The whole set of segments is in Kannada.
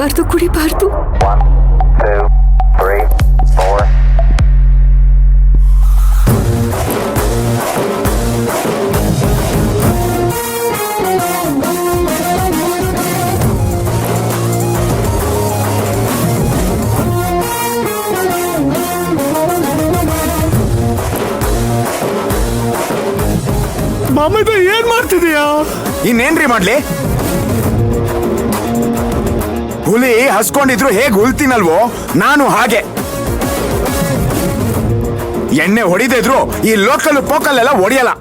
ಕುಡಿಬಾರ್ದು ಕುಡಿಬಾರ್ದು. 1, 2, 3, 4. ಮಾಮಯ್ದ ಏನ್ ಮಾಡ್ತಿದೀಯಾ? ಇನ್ನೇನ್ರಿ ಮಾಡ್ಲಿ? ಹುಲಿ ಹಸ್ಕೊಂಡಿದ್ರು ಹೇಗ್ ಹುಲ್ತೀನಲ್ವೋ ನಾನು ಹಾಗೆ. ಎಣ್ಣೆ ಹೊಡಿದಿದ್ರು ಈ ಲೋಕಲ್ ಪೋಕಲ್ ಎಲ್ಲ ಹೊಡಿಯಲ್ಲ.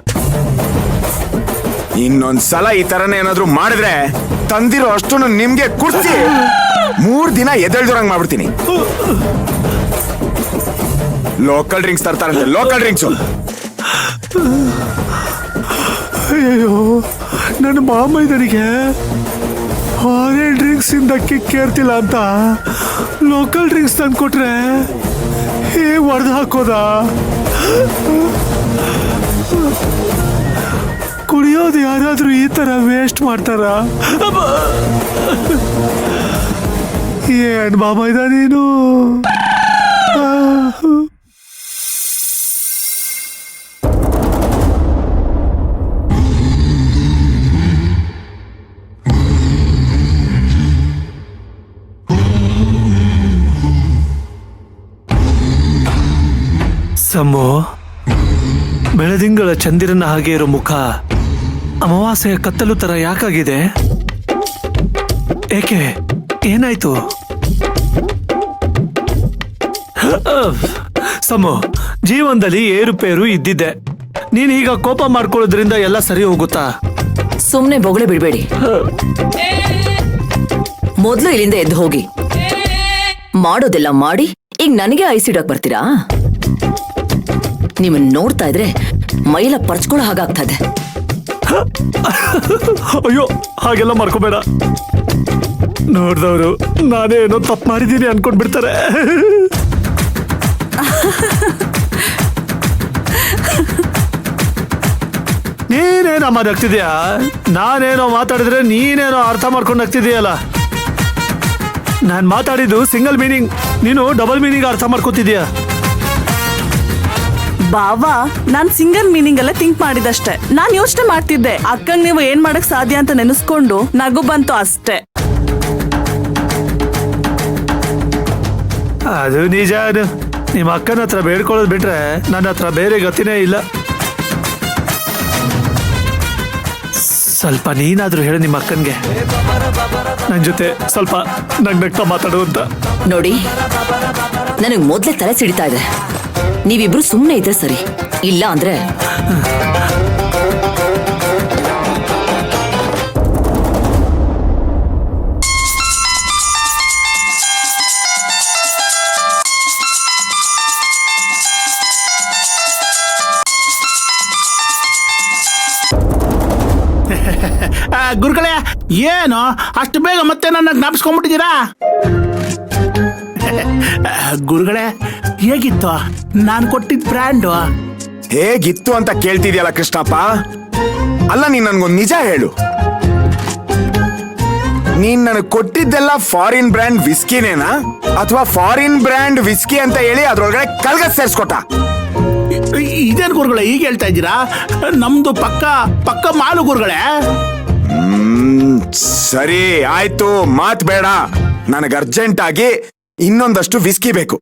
ಇನ್ನೊಂದ್ಸಲ ಈ ತರನೇ ಏನಾದ್ರು ಮಾಡಿದ್ರೆ ತಂದಿರೋ ಅಷ್ಟು ನಿಮ್ಗೆ ಕುಡ್ಸಿ 3 ದಿನ ಎದ್ದೇಳ್ದೋರಂಗ್ ಮಾಡ್ಬಿಡ್ತೀನಿ. ಲೋಕಲ್ ಡ್ರಿಂಕ್ಸ್ ತರ್ತಾರಂತೆ, ಲೋಕಲ್ ಡ್ರಿಂಕ್ಸ್. ಅಯ್ಯೋ, ನನ್ನ ಮಾಮಯ್ದನಿಗೆ ಫಾರಿನ್ ಡ್ರಿಂಕ್ಸ್ ಇಂದ ಕೇರ್ತಿಲ್ಲ ಅಂತ ಲೋಕಲ್ ಡ್ರಿಂಕ್ಸ್ ತಂದು ಕೊಟ್ರೆ ಹೇಗೆ ಹೊಡೆದು ಹಾಕೋದ? ಕುಡಿಯೋದು ಯಾರಾದ್ರೂ ಈ ತರ ವೇಸ್ಟ್ ಮಾಡ್ತಾರ? ಏನ್ ಮಾಮಯ್ದ ನೀನು? ಸಮ್ಮು, ಬೆಳದಿಂಗಳ ಚಂದಿರನ ಹಾಗೆ ಇರೋ ಮುಖ ಅಮಾವಾಸ್ಯೆಯ ಕತ್ತಲು ತರ ಯಾಕಾಗಿದೆ? ಏಕೆ? ಏನಾಯ್ತು? ಸಮ್ಮು, ಜೀವನದಲ್ಲಿ ಏರುಪೇರು ಇದ್ದಿದ್ದೆ. ನೀನೀಗ ಕೋಪ ಮಾಡ್ಕೊಳ್ಳೋದ್ರಿಂದ ಎಲ್ಲ ಸರಿ ಹೋಗುತ್ತಾ? ಸುಮ್ನೆ ಬೊಗಳೆ ಬಿಡ್ಬೇಡಿ. ಮೊದ್ಲು ಇಲ್ಲಿಂದ ಎದ್ದು ಹೋಗಿ. ಮಾಡೋದೆಲ್ಲ ಮಾಡಿ ಈಗ ನನಗೆ ಐಸಿಡಕ್ ಬರ್ತೀರಾ? ನಿಮ್ಮನ್ನ ನೋಡ್ತಾ ಇದ್ರೆ ಮೈಲ ಪರ್ಚ್ಕೊಳ್ಳೋ ಹಾಗಾಗ್ತದೆ. ಅಯ್ಯೋ, ಹಾಗೆಲ್ಲ ಮಾಡ್ಕೋಬೇಡ. ನೋಡ್ದವ್ರು ನಾನೇ ಏನೋ ತಪ್ಪು ಮಾಡಿದ್ದೀನಿ ಅನ್ಕೊಂಡ್ಬಿಡ್ತಾರೆ. ನೀನೇನೋ ಮಾತಾಡ್ತಿದ್ಯಾ? ನಾನೇನೋ ಮಾತಾಡಿದ್ರೆ ನೀನೇನೋ ಅರ್ಥ ಮಾಡ್ಕೊಂಡು ಆಗ್ತಿದೀಯಲ್ಲ. ನಾನ್ ಮಾತಾಡಿದ್ದು ಸಿಂಗಲ್ ಮೀನಿಂಗ್, ನೀನು ಡಬಲ್ ಮೀನಿಂಗ್ ಅರ್ಥ ಮಾಡ್ಕೋತಿದ್ಯಾ. ಬಾವಾ, ನಾನ್ ಸಿಂಗಲ್ ಮೀನಿಂಗ್ ಎಲ್ಲ ಥಿಂಕ್ ಮಾಡಿದಷ್ಟೇ. ನಾನ್ ಯೋಚನೆ ಮಾಡ್ತಿದ್ದೆ ಅಕ್ಕಂಗ್ ನೀವು ಏನ್ ಮಾಡಕ್ ಸಾಧ್ಯ ಅಂತ ನೆನೆಸ್ಕೊಂಡು ನಗು ಬಂತು ಅಷ್ಟೇ. ಅದು ನಿಜ. ನಿಮ್ಮ ಅಕ್ಕನ ಹತ್ರ ಬೇಡ್ಕೊಳ್ಳೋದು ಬಿಟ್ರೆ ನನ್ನ ಹತ್ರ ಬೇರೆ ಗತಿನೇ ಇಲ್ಲ. ಸ್ವಲ್ಪ ನೀನಾದ್ರೂ ಹೇಳು ನಿಮ್ಮ ಅಕ್ಕನ್ಗೆ ನನ್ ಜೊತೆ ಸ್ವಲ್ಪ ನಗ್ನಗ್ತಾ ಮಾತಾಡು ಅಂತ. ನೋಡಿ, ನನಗ್ ಮೊದ್ಲೇ ತಲೆ ಸಿಡಿತಾ ಇದೆ. ನೀವಿಬ್ರು ಸುಮ್ನೆ ಇದ್ರೆ ಸರಿ, ಇಲ್ಲ ಅಂದ್ರೆ ಗುರುಗಳೇ, ಏನು ಅಷ್ಟು ಬೇಗ ಮತ್ತೆ ನನ್ನ ಜ್ಞಾಪಿಸ್ಕೊಂಡ್ಬಿಟ್ಟಿದ್ದೀರಾ? ಗುರುಗಳೇ, ಹೇಗಿತ್ತು ನಾನು ಕೊಟ್ಟಿದ್ದ ಬ್ರ್ಯಾಂಡು? ಹೇಗಿತ್ತು ಅಂತ ಕೇಳ್ತಿದ್ಯಲ್ಲ ಕೃಷ್ಣಪ್ಪ. ಅಲ್ಲ, ನೀನ್ ನನ್ಗೊಂದು ನಿಜ ಹೇಳು. ನೀನ್ ನನಗೆ ಕೊಟ್ಟಿದ್ದೆಲ್ಲ ಫಾರಿನ್ ಬ್ರ್ಯಾಂಡ್ ವಿಸ್ಕಿನೇನಾ ಅಥವಾ ಫಾರಿನ್ ಬ್ರ್ಯಾಂಡ್ ವಿಸ್ಕಿ ಅಂತ ಹೇಳಿ ಅದ್ರೊಳಗಡೆ ಕಲ್ಗ ಸೇರ್ಸ್ಕೊಟ್ಟ? ಇದೇನು ಗುರುಗಳೇ ಈಗ ಹೇಳ್ತಾ ಇದ್ದೀರಾ? ನಮ್ದು ಪಕ್ಕ ಮಾಲು ಗುರುಗಳೇ. ಸರಿ ಆಯ್ತು, ಮಾತ್ ಬೇಡ. ನನಗೆ ಅರ್ಜೆಂಟ್ ಆಗಿ ಇನ್ನೊಂದಷ್ಟು ವಿಸ್ಕಿ ಬೇಕು.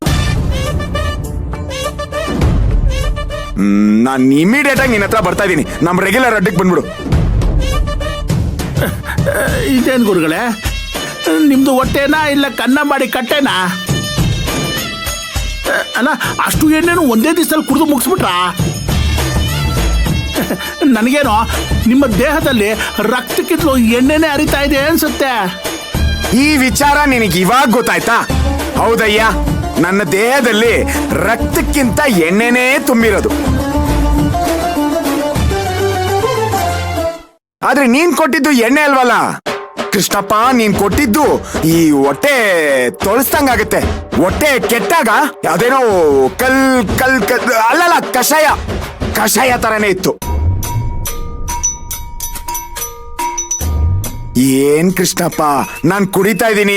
ನಾನು ಇಮಿಡಿಯೇಟ್ ಆಗಿ ನಿನ್ನ ಹತ್ರ ಬರ್ತಾ ಇದ್ದೀನಿ. ನಮ್ ರೆಗ್ಯುಲರ್ ಅಡ್ಡಕ್ಕೆ ಬಂದ್ಬಿಡು. ಇದೇನು ಗುರುಗಳೇ, ನಿಮ್ದು ಹೊಟ್ಟೆನಾ ಇಲ್ಲ ಕನ್ನ ಮಾಡಿ ಕಟ್ಟೆನಾ? ಅಲ್ಲ, ಅಷ್ಟು ಎಣ್ಣೆನು ಒಂದೇ ದಿವಸದಲ್ಲಿ ಕುಡಿದು ಮುಗಿಸ್ಬಿಟ್ರಾ? ನನಗೇನೋ ನಿಮ್ಮ ದೇಹದಲ್ಲಿ ರಕ್ತಕ್ಕಿಂತಲೂ ಎಣ್ಣೆನೇ ಹರಿತಾ ಇದೆ ಅನ್ಸುತ್ತೆ. ಈ ವಿಚಾರ ನಿನಗೆ ಇವಾಗ ಗೊತ್ತಾಯ್ತಾ? ಹೌದಯ್ಯ, ನನ್ನ ದೇಹದಲ್ಲಿ ರಕ್ತಕ್ಕಿಂತ ಎಣ್ಣೆನೇ ತುಂಬಿರೋದು. ಆದ್ರೆ ನೀನ್ ಕೊಟ್ಟಿದ್ದು ಎಣ್ಣೆ ಅಲ್ವಲ್ಲ ಕೃಷ್ಣಪ್ಪ. ನೀನ್ ಕೊಟ್ಟಿದ್ದು ಈ ಹೊಟ್ಟೆ ತೊಳಸ್ದಂಗಾಗತ್ತೆ. ಹೊಟ್ಟೆ ಕೆಟ್ಟಾಗ ಯಾವ್ದೇನೋ ಅಲ್ಲಲ್ಲ, ಕಷಾಯ ತರನೇ ಇತ್ತು. ಏನ್ ಕೃಷ್ಣಪ್ಪ, ನಾನ್ ಕುಡಿತಾ ಇದೀನಿ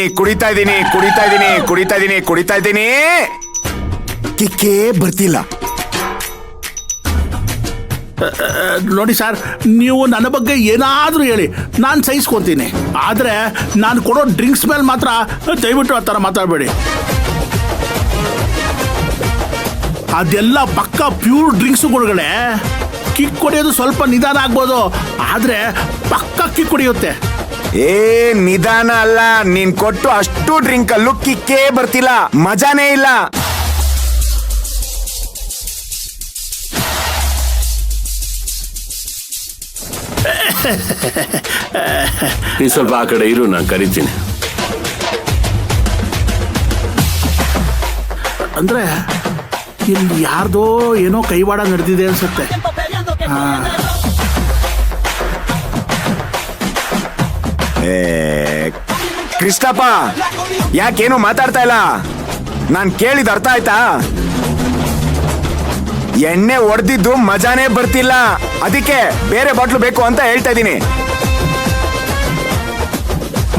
ಕಿಕ್ಕೇ ಬರ್ತಿಲ್ಲ. ನೋಡಿ ಸರ್, ನೀವು ನನ್ನ ಬಗ್ಗೆ ಏನಾದ್ರೂ ಹೇಳಿ ನಾನು ಸಹಿಸ್ಕೊತೀನಿ, ಆದ್ರೆ ನಾನು ಕೊಡೋ ಡ್ರಿಂಕ್ಸ್ ಮೇಲೆ ಮಾತ್ರ ದಯವಿಟ್ಟು ಆ ಥರ ಮಾತಾಡಬೇಡಿ. ಅದೆಲ್ಲ ಪಕ್ಕ ಪ್ಯೂರ್ ಡ್ರಿಂಕ್ಸ್ಗಳೇ. ಕಿಕ್ ಹೊಡೆಯೋದು ಸ್ವಲ್ಪ ನಿಧಾನ ಆಗ್ಬೋದು, ಆದ್ರೆ ಪಕ್ಕ ಕಿಕ್ ಹೊಡೆಯುತ್ತೆ. ಏ ನಿಧಾನ ಅಲ್ಲ, ನೀನ್ ಕೊಟ್ಟು ಅಷ್ಟು ಡ್ರಿಂಕ್ ಅಲ್ಲೂ ಕಿಕ್ಕೇ ಬರ್ತಿಲ್ಲ, ಮಜಾನೇ ಇಲ್ಲ. ನೀ ಸ್ವಲ್ಪ ಆ ಕಡೆ ಇರು, ನಾನು ಕರಿತೀನಿ. ಅಂದ್ರೆ ಇಲ್ಲಿ ಯಾರ್ದೋ ಏನೋ ಕೈವಾಡ ನಡೆದಿದೆ ಅನ್ಸುತ್ತೆ. ಕೃಷ್ಣಪ್ಪ, ಯಾಕೇನು ಮಾತಾಡ್ತಾ ಇಲ್ಲ? ನಾನ್ ಕೇಳಿದ ಅರ್ಥ ಆಯ್ತಾ? ಎಣ್ಣೆ ಹೊಡೆದಿದ್ದು ಮಜಾನೇ ಬರ್ತಿಲ್ಲ, ಅದಕ್ಕೆ ಬೇರೆ ಬಾಟ್ಲು ಬೇಕು ಅಂತ ಹೇಳ್ತಾ ಇದ್ದೀನಿ.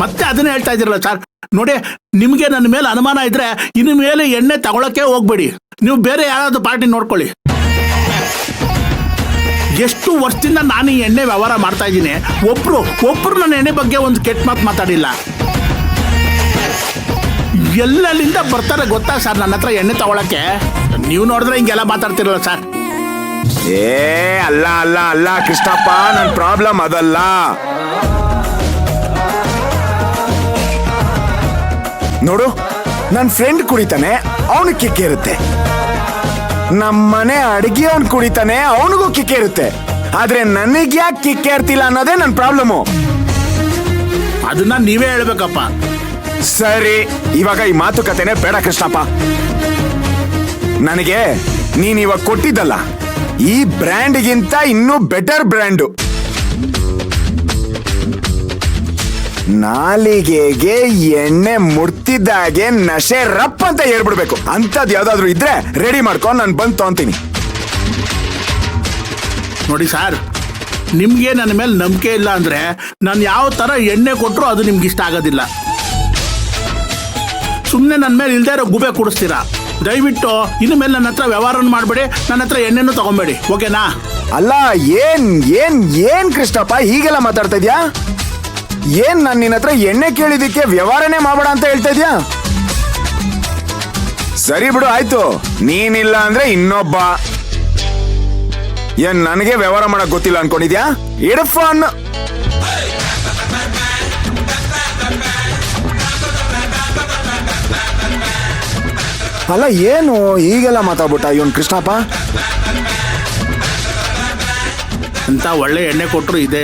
ಮತ್ತೆ ಅದನ್ನೇ ಹೇಳ್ತಾ ಇದ್ದೀರಲ್ಲ ಸರ್. ನೋಡಿ, ನಿಮ್ಗೆ ನನ್ನ ಮೇಲೆ ಅನುಮಾನ ಇದ್ರೆ ಇನ್ನು ಮೇಲೆ ಎಣ್ಣೆ ತಗೊಳಕ್ಕೆ ಹೋಗ್ಬೇಡಿ. ನೀವು ಬೇರೆ ಯಾರಾದ್ರೂ ಪಾರ್ಟಿ ನೋಡ್ಕೊಳ್ಳಿ. ಎಷ್ಟು ವರ್ಷದಿಂದ ನಾನು ಈ ಎಣ್ಣೆ ವ್ಯವಹಾರ ಮಾಡ್ತಾ ಇದ್ದೀನಿ, ಒಬ್ರು ನನ್ನ ಎಣ್ಣೆ ಬಗ್ಗೆ ಒಂದು ಕೆಟ್ಟ ಮಾತು ಮಾತಾಡಿಲ್ಲ. ಎಲ್ಲೆಲ್ಲಿಂದ ಬರ್ತಾರೆ ಗೊತ್ತಾ ಸರ್ ನನ್ನ ಹತ್ರ ಎಣ್ಣೆ ತಗೊಳಕ್ಕೆ? ನೀವು ನೋಡಿದ್ರೆ ಹಿಂಗೆಲ್ಲ ಮಾತಾಡ್ತಿರಲ್ಲ ಸರ್. ಏ ಅಲ್ಲ ಅಲ್ಲ ಅಲ್ಲ ಕೃಷ್ಣಪ್ಪ, ನನ್ ಪ್ರಾಬ್ಲಮ್ ಅದಲ್ಲ. ನೋಡು, ನನ್ ಫ್ರೆಂಡ್ ಕುಡಿತಾನೆ, ಅವನು ಕಿಕ್ಕೆ ಇರುತ್ತೆ. ನಮ್ಮನೆ ಅಡಿಗೆ ಅವನು ಕುಡಿತಾನೆ, ಅವನಿಗೂ ಕಿಕ್ಕೆ ಇರುತ್ತೆ. ಆದ್ರೆ ನನಗೆ ಯಾಕೆ ಕಿಕ್ಕೆ ಇರ್ತಿಲ್ಲ ಅನ್ನೋದೇ ನನ್ ಪ್ರಾಬ್ಲಮು. ಅದನ್ನ ನೀವೇ ಹೇಳ್ಬೇಕಪ್ಪ. ಸರಿ, ಇವಾಗ ಈ ಮಾತುಕತೆನೆ ಬೇಡ ಕೃಷ್ಣಪ್ಪ. ನನಗೆ ನೀನ್ ಇವಾಗ ಕೊಟ್ಟಿದ್ದಲ್ಲ, ಈ ಬ್ರ್ಯಾಂಡ್ಗಿಂತ ಇನ್ನೂ ಬೆಟರ್ ಬ್ರ್ಯಾಂಡು. ನಾಲಿಗೆಗೆ ಎಣ್ಣೆ ಮುಡ್ತಿದ್ದಾಗೆ ನಶೆ ರಪ್ ಅಂತ ಏರ್ಬಿಡ್ಬೇಕು. ಅಂತದ್ ಯಾವ್ದಾದ್ರು ಇದ್ರೆ ರೆಡಿ ಮಾಡ್ಕೊಂಡು ನಾನು ಬಂದು ತಗೊಂತೀನಿ. ನೋಡಿ ಸರ್, ನಿಮ್ಗೆ ನನ್ನ ಮೇಲೆ ನಂಬಿಕೆ ಇಲ್ಲ ಅಂದ್ರೆ ನಾನು ಯಾವ ತರ ಎಣ್ಣೆ ಕೊಟ್ಟರು ಅದು ನಿಮ್ಗೆ ಇಷ್ಟ ಆಗೋದಿಲ್ಲ. ಸುಮ್ಮನೆ ನನ್ನ ಮೇಲೆ ಇಲ್ದೇ ಇರೋ ಗುಬೆ ಕೊಡಿಸ್ತೀರಾ. ದಯವಿಟ್ಟು ಇನ್ನು ಮೇಲೆ ನನ್ನ ಹತ್ರ ವ್ಯವಹಾರ ಮಾಡಬೇಡಿ, ನನ್ನ ಹತ್ರ ಎಣ್ಣೆನೂ ತಗೊಂಬೇಡಿ, ಓಕೆನಾ? ಅಲ್ಲ, ಏನ್ ಏನ್ ಏನ್ ಕೃಷ್ಣಪ್ಪ ಹೀಗೆಲ್ಲ ಮಾತಾಡ್ತಾ ಇದ್ಯಾ? ಏನ್ ನಾನು ನಿನ್ನ ಹತ್ರ ಎಣ್ಣೆ ಕೇಳಿದಕ್ಕೆ ವ್ಯವಹಾರನೇ ಮಾಡಬೇಡ ಅಂತ ಹೇಳ್ತಾ ಇದ್ಯಾ? ಸರಿ ಬಿಡು, ಆಯ್ತು. ನೀನಿಲ್ಲ ಅಂದ್ರೆ ಇನ್ನೊಬ್ಬ. ಏನ್ ನನಗೆ ವ್ಯವಹಾರ ಮಾಡಕ್ ಗೊತ್ತಿಲ್ಲ ಅನ್ಕೊಂಡಿದ್ಯಾ? ಇರ್ಫಾನ್ ಅಲ್ಲ, ಏನು ಹೀಗೆಲ್ಲ ಮಾತಾಡ್ಬಿಟ್ಟ ಇವನ್ ಕೃಷ್ಣಪ್ಪ? ಅಂತ ಒಳ್ಳೆ ಎಣ್ಣೆ ಕೊಟ್ಟರು ಇದೆ.